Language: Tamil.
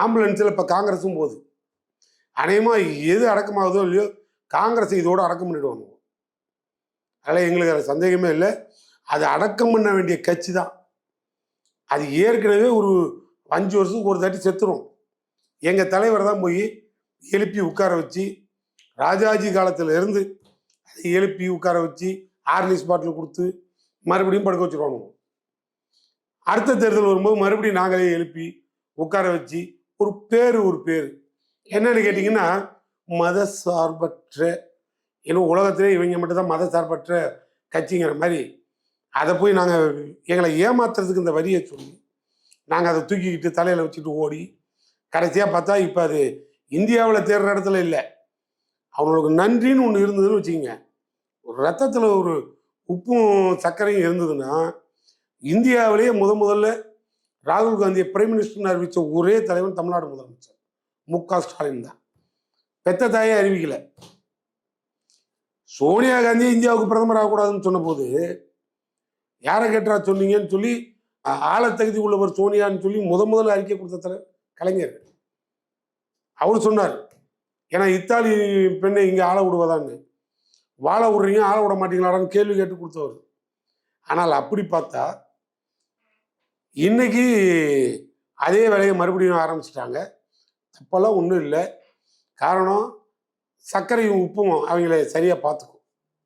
ஆம்புலன்ஸில் இப்போ காங்கிரஸும் போகுது. அநேகமாக எது அடக்கமாகுதோ இல்லையோ காங்கிரஸ் இதோடு அடக்கம் பண்ணிடுவாங்க. அதில் எங்களுக்கு அது சந்தேகமே இல்லை. அது அடக்கம் பண்ண வேண்டிய கட்சி தான். அது ஏற்கனவே ஒரு 5 வருஷத்துக்கு ஒரு தாட்டி செத்துரும். எங்கள் தலைவர் தான் போய் எழுப்பி உட்கார வச்சு, ராஜாஜி காலத்தில் இருந்து அதை எழுப்பி உட்கார வச்சு ஆர்லிஸ் பாட்டில் கொடுத்து மறுபடியும் படுக்க வச்சுருவாங்க. அடுத்த தேர்தல் வரும்போது மறுபடியும் நாங்களே எழுப்பி உட்கார வச்சு ஒரு பேர் என்னன்னு கேட்டிங்கன்னா, மத சார்பற்ற, ஏன்னா உலகத்திலே இவங்க மட்டும்தான் மத சார்பற்ற கட்சிங்கிற மாதிரி அதை போய் நாங்கள் எங்களை ஏமாத்துறதுக்கு இந்த வரியை சொல்லி நாங்கள் அதை தூக்கிக்கிட்டு தலையில் வச்சுட்டு ஓடி கடைசியாக பார்த்தா இப்போ அது இந்தியாவில் தேர்ற இடத்துல இல்லை. அவங்களுக்கு நன்றின்னு ஒன்று இருந்ததுன்னு வச்சுக்கோங்க. ஒரு ரத்தத்தில் ஒரு உப்பும் சர்க்கரையும் இருந்ததுன்னா இந்தியாவிலேயே முதல்ல ராகுல் காந்தியை பிரைம் மினிஸ்டர்னு அறிவித்த ஒரே தலைவன் தமிழ்நாடு முதலமைச்சர் மு.க. ஸ்டாலின் தான். பெத்த தாயே அறிவிக்கல. சோனியா காந்தி இந்தியாவுக்கு பிரதமர் ஆகக்கூடாதுன்னு சொன்ன போது யாரை கேட்டா சொன்னீங்கன்னு சொல்லி ஆள தகுதி உள்ளவர் சோனியான்னு சொல்லி முதல்ல அறிக்கை கொடுத்த தலைவர் கலைஞர். அவர் சொன்னார், ஏன்னா இத்தாலி பெண்ணை இங்கே ஆள விடுவதான்னு. வாழ விடுறீங்க, ஆள விட மாட்டீங்களாடான்னு கேள்வி கேட்டு கொடுத்தவர். ஆனால் அப்படி பார்த்தா இன்னைக்கு அதே வேலையை மறுபடியும் ஆரம்பிச்சிட்டாங்க. தப்பெல்லாம் ஒன்றும் இல்லை. காரணம் சர்க்கரையும் உப்பும் அவங்கள சரியாக பார்த்துக்கும்.